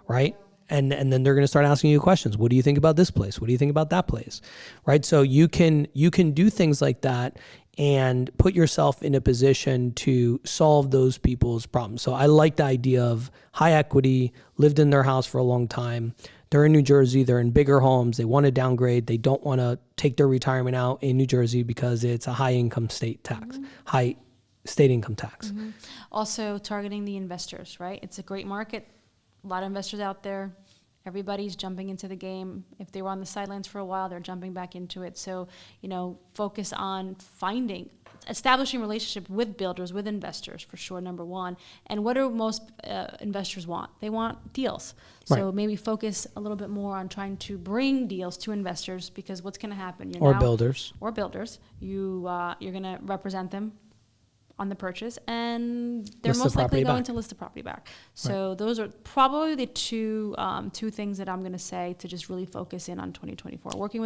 right? And then they're going to start asking you questions. What do you think about this place? What do you think about that place? Right? So you can do things like that and put yourself in a position to solve those people's problems. So I like the idea of high equity, lived in their house for a long time. They're in New Jersey. They're in bigger homes. They want to downgrade. They don't want to take their retirement out in New Jersey because it's a high income state tax, high state income tax. Also targeting the investors, right? It's a great market. A lot of investors out there. Everybody's jumping into the game. If they were on the sidelines for a while, they're jumping back into it. So, focus on establishing relationship with builders, with investors, for sure, number 1. And what do most investors want? They want deals. So maybe focus a little bit more on trying to bring deals to investors, because what's going to happen? Builders. Or builders. You're going to represent them on the purchase, and they're most likely going to list the property back. So those are probably the two things that I'm going to say to just really focus in on 2024. Working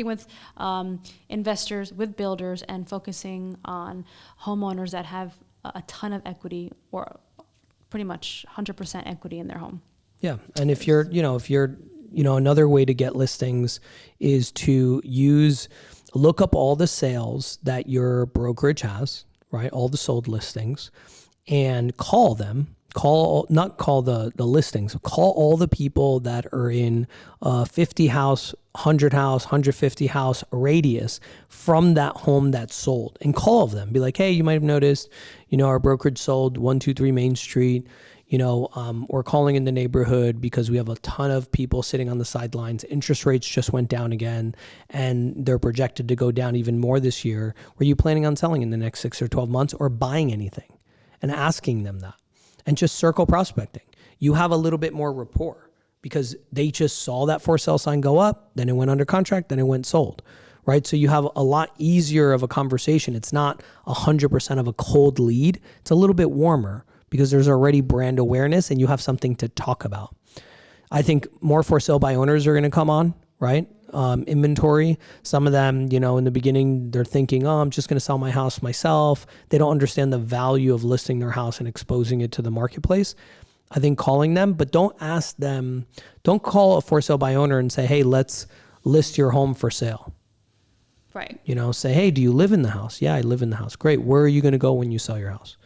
with investors, with builders, and focusing on homeowners that have a ton of equity, or pretty much 100% equity in their home. Yeah. And if you're another way to get listings is to look up all the sales that your brokerage has, right? All the sold listings, and call them. Not call the listings, call all the people that are in 50 house, 100 house, 150 house radius from that home that's sold, and call them. Be like, hey, you might have noticed, our brokerage sold 123 Main Street. We're calling in the neighborhood because we have a ton of people sitting on the sidelines. Interest rates just went down again, and they're projected to go down even more this year. Were you planning on selling in the next 6 or 12 months, or buying anything? And asking them that, and just circle prospecting. You have a little bit more rapport because they just saw that for sale sign go up, then it went under contract, then it went sold, right? So you have a lot easier of a conversation. It's not 100% of a cold lead. It's a little bit warmer, because there's already brand awareness and you have something to talk about. I think more for sale by owners are going to come on, right? Inventory. Some of them, in the beginning, they're thinking, I'm just going to sell my house myself. They don't understand the value of listing their house and exposing it to the marketplace. I think calling them, but don't call a for sale by owner and say, hey, let's list your home for sale. Right. Say, hey, do you live in the house? Yeah, I live in the house. Great. Where are you going to go when you sell your house?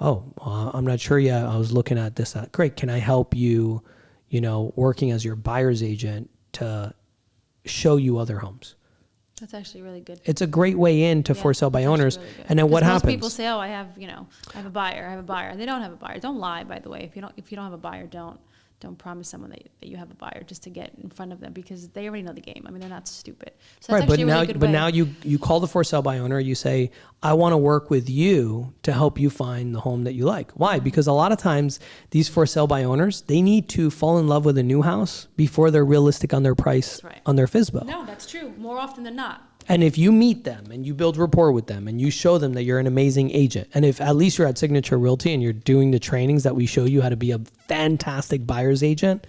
Oh, I'm not sure yet. I was looking at this. Great. Can I help you, working as your buyer's agent to show you other homes? That's actually really good. It's a great way in to for sale by owners. Really, and then what happens? Most people say, I have a buyer. They don't have a buyer. Don't lie, by the way. If you don't have a buyer, don't promise someone that you have a buyer just to get in front of them, because they already know the game. I mean, they're not stupid. So that's actually a really good way. Now you call the for sale by owner. You say, I want to work with you to help you find the home that you like. Why? Because a lot of times these for sale by owners, they need to fall in love with a new house before they're realistic on their price, on their FSBO. No, that's true. More often than not. And if you meet them and you build rapport with them and you show them that you're an amazing agent, and if at least you're at Signature Realty and you're doing the trainings that we show you how to be a fantastic buyer's agent,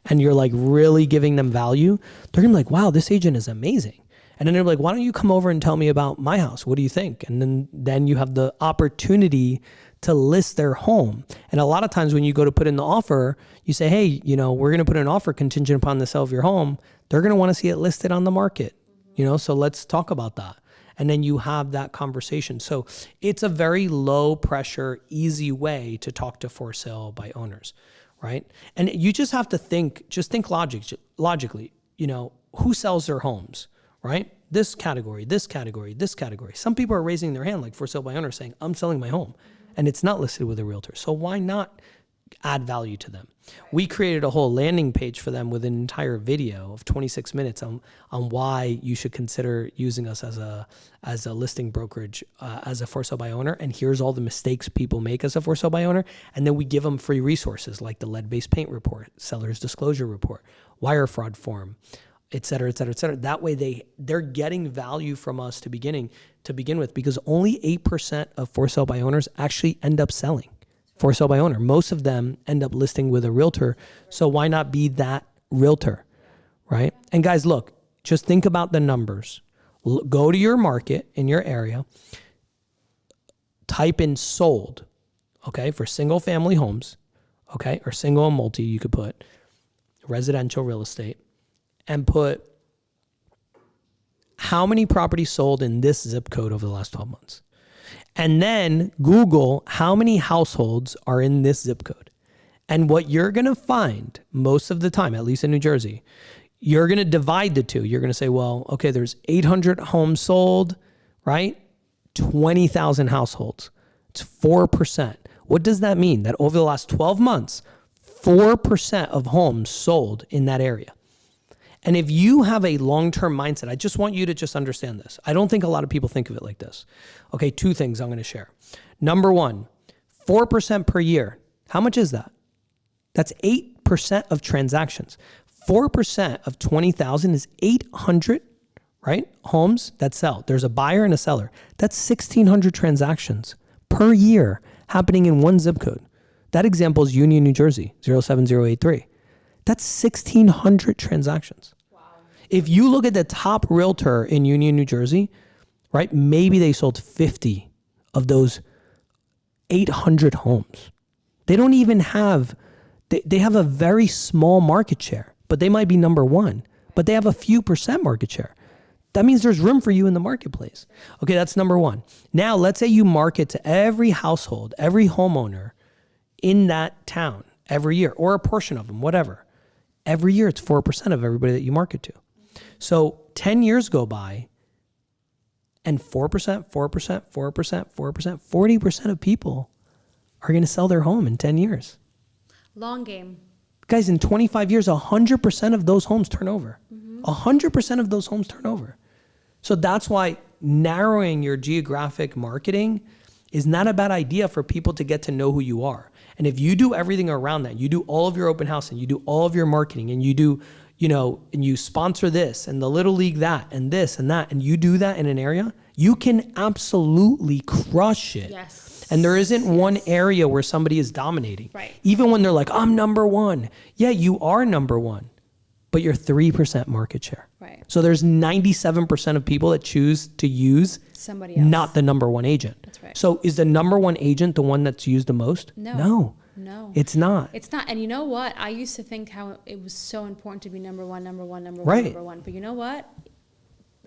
and you're like really giving them value, they're gonna be like, wow, this agent is amazing. And then they're like, why don't you come over and tell me about my house? What do you think? And then you have the opportunity to list their home. And a lot of times when you go to put in the offer, you say, hey, we're gonna put in an offer contingent upon the sale of your home. They're gonna wanna see it listed on the market. So let's talk about that. And then you have that conversation. So it's a very low pressure, easy way to talk to for sale by owners, right? And you just have to think logically, who sells their homes, right? This category, this category, this category. Some people are raising their hand like for sale by owners saying, I'm selling my home, and it's not listed with a realtor. So why not add value to them? We created a whole landing page for them with an entire video of 26 minutes on why you should consider using us as a listing brokerage, as a for sale by owner. And here's all the mistakes people make as a for sale by owner. And then we give them free resources like the lead-based paint report, seller's disclosure report, wire fraud form, et cetera, et cetera, et cetera. That way they're getting value from us to begin with, because only 8% of for sale by owners actually end up selling for sale by owner. Most of them end up listing with a realtor. So why not be that realtor, right? And guys, look, just think about the numbers. Go to your market in your area, type in sold, okay, for single family homes, okay, or single and multi, you could put residential real estate, and put how many properties sold in this zip code over the last 12 months. And then Google how many households are in this zip code. And what you're going to find most of the time, at least in New Jersey, you're going to divide the two. You're going to say, well, okay, there's 800 homes sold, right? 20,000 households. It's 4%. What does that mean? That over the last 12 months, 4% of homes sold in that area. And if you have a long-term mindset, I just want you to just understand this. I don't think a lot of people think of it like this. Okay, two things I'm going to share. Number one, 4% per year. How much is that? That's 8% of transactions. 4% of 20,000 is 800, right? Homes that sell. There's a buyer and a seller. That's 1,600 transactions per year happening in one zip code. That example is Union, New Jersey, 07083. That's 1,600 transactions. Wow. If you look at the top realtor in Union, New Jersey, right, maybe they sold 50 of those 800 homes. They don't even have, they have a very small market share, but they might be number one, but they have a few percent market share. That means there's room for you in the marketplace. Okay, that's number one. Now, let's say you market to every household, every homeowner in that town every year, or a portion of them, whatever. Every year, it's 4% of everybody that you market to. So 10 years go by, and 4%, 4%, 4%, 4%, 40% of people are going to sell their home in 10 years. Long game. Guys, in 25 years, 100% of those homes turn over. 100% of those homes turn over. So that's why narrowing your geographic marketing is not a bad idea for people to get to know who you are. And if you do everything around that, you do all of your open house and you do all of your marketing and you do, and you sponsor this and the Little League that and this and that, and you do that in an area, you can absolutely crush it. Yes. And there isn't one area where somebody is dominating. Right. Even when they're like, I'm number one. Yeah, you are number one, but you're 3% market share. Right. So there's 97% of people that choose to use somebody else, not the number one agent. That's right. So is the number one agent the one that's used the most? No. It's not. It's not. And you know what? I used to think how it was so important to be number one. Right. Number one. But you know what?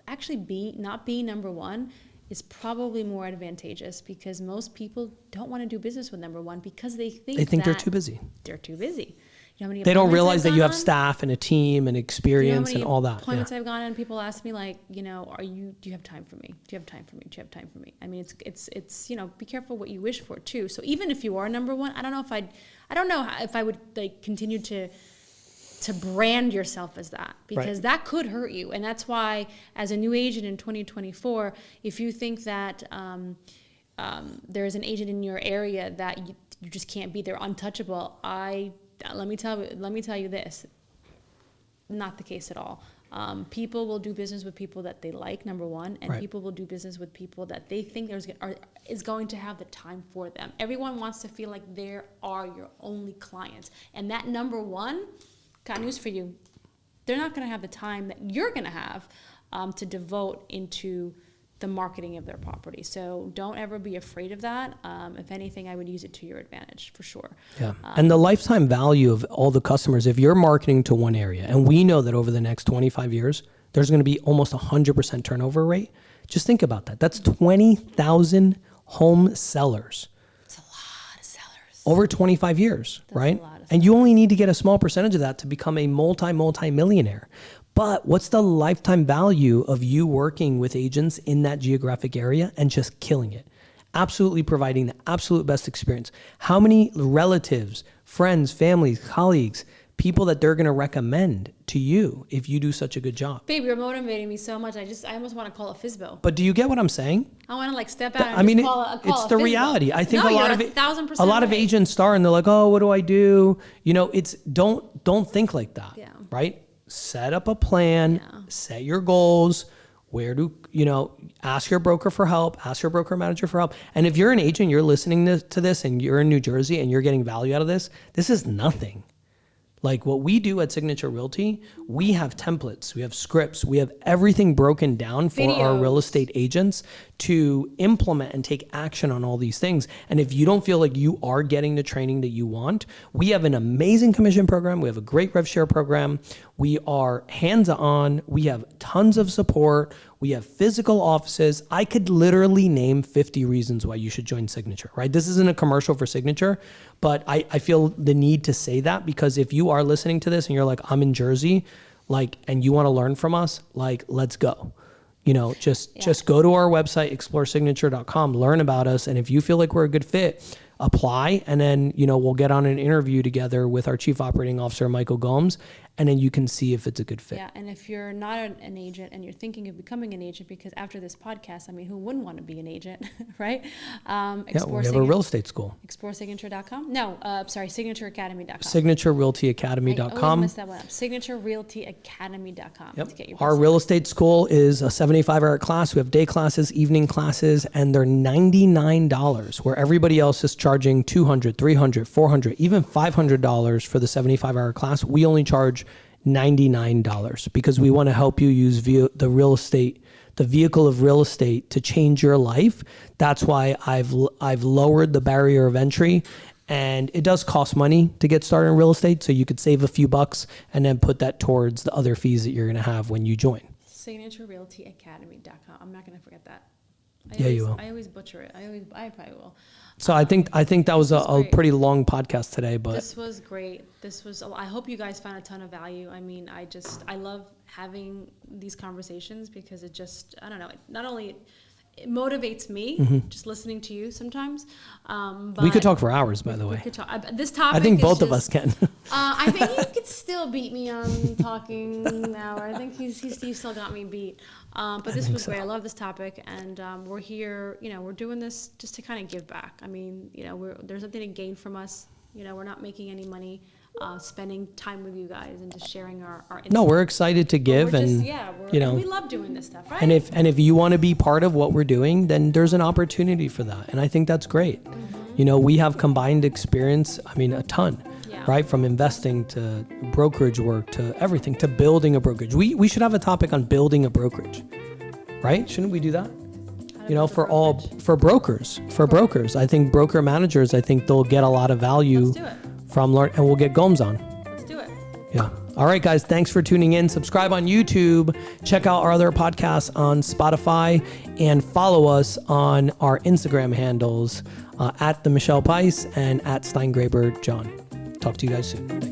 Actually, not being number one is probably more advantageous, because most people don't want to do business with number one because they think they're too busy. They're too busy. You know how many they don't appointments realize I've that you have gone on? staff and a team and experience and all that. Appointments I've gone on, people ask me like, do you have time for me? Do you have time for me? Do you have time for me? I mean, it's be careful what you wish for too. So even if you are number one, I don't know if I would like continue to brand yourself as that, because that could hurt you. And that's why, as a new agent in 2024, if you think that there's an agent in your area that you just can't be, they're untouchable, let me tell you this, not the case at all. People will do business with people that they like, number one, and people will do business with people that they think is going to have the time for them. Everyone wants to feel like they are your only clients. And that number one, got news for you, they're not going to have the time that you're going to have to devote into the marketing of their property. So don't ever be afraid of that. If anything, I would use it to your advantage for sure. Yeah. And the lifetime value of all the customers, if you're marketing to one area, and we know that over the next 25 years, there's going to be almost 100% turnover rate. Just think about that. That's 20,000 home sellers. It's a lot of sellers. Over 25 years, That's right? A lot of sellers. And you only need to get a small percentage of that to become a multi-millionaire. But what's the lifetime value of you working with agents in that geographic area and just killing it? Absolutely providing the absolute best experience. How many relatives, friends, families, colleagues, people that they're going to recommend to you if you do such a good job? Babe, you're motivating me so much. I almost want to call a FSBO. But do you get what I'm saying? I want to like step out and just call it's a the FSBO. reality. I think no, a lot of 1,000% a lot of right. agents start and they're like, "Oh, what do I do?" It's don't think like that. Yeah. Right? set up a plan, set your goals, where to, ask your broker for help, ask your broker manager for help. And if you're an agent, you're listening to this and you're in New Jersey and you're getting value out of this, this is nothing. Like what we do at Signature Realty, we have templates, we have scripts, we have everything broken down for our real estate agents to implement and take action on all these things. And if you don't feel like you are getting the training that you want, we have an amazing commission program. We have a great rev share program. We are hands-on. We have tons of support. We have physical offices. I could literally name 50 reasons why you should join Signature, right? This isn't a commercial for Signature, but I feel the need to say that because if you are listening to this and you're like, I'm in Jersey, and you want to learn from us, let's go. Just go to our website, exploresignature.com, learn about us. And if you feel like we're a good fit, apply. And then, we'll get on an interview together with our Chief Operating Officer, 𝘊𝐺𝐵, and then you can see if it's a good fit. Yeah, and if you're not an agent and you're thinking of becoming an agent, because after this podcast, who wouldn't want to be an agent, right? We have a real estate school. �ＥxploreSignature.com? No, SignatureAcademy.com. SignatureRealtyAcademy.com. I always mess that one up. SignatureRealtyAcademy.com. Yep. To get your Our real estate school is a 75-hour class. We have day classes, evening classes, and they're $99, where everybody else is charging $200, $300, $400, even $500 for the 75-hour class. We only charge $99 because we want to help you use the vehicle of real estate to change your life. That's why I've lowered the barrier of entry, and it does cost money to get started in real estate. So you could save a few bucks and then put that towards the other fees that you're going to have when you join. SignatureRealtyAcademy.com. I'm not going to forget that. You will. I always butcher it. I probably will. So I think that was a pretty long podcast today, but this was great. I hope you guys found a ton of value. I love having these conversations because it just, I don't know, not only it motivates me just listening to you sometimes. But we could talk for hours, by the way. We could talk. This topic I think both of us can. I think he could still beat me on talking an hour. I think he's still got me beat. But this was great. I love this topic, and we're here. We're doing this just to kind of give back. There's nothing to gain from us. We're not making any money. Spending time with you guys and just sharing our insights. No, we're excited to give, and we love doing this stuff, right? And if you want to be part of what we're doing, then there's an opportunity for that, and I think that's great. We have combined experience. A ton, right? From investing to brokerage work to everything to building a brokerage. We should have a topic on building a brokerage, right? Shouldn't we do that? For brokers. I think broker managers. I think they'll get a lot of value. Let's do it. From learn, and we'll get 𝐺𝐵 on. Let's do it. Yeah. All right, guys. Thanks for tuning in. Subscribe on YouTube. Check out our other podcasts on Spotify, and follow us on our Instagram handles at 𝗵𝒆 and at 𝘊𝒨𝒏𝒄𝒏𝒄𝒏𝒄. Talk to you guys soon.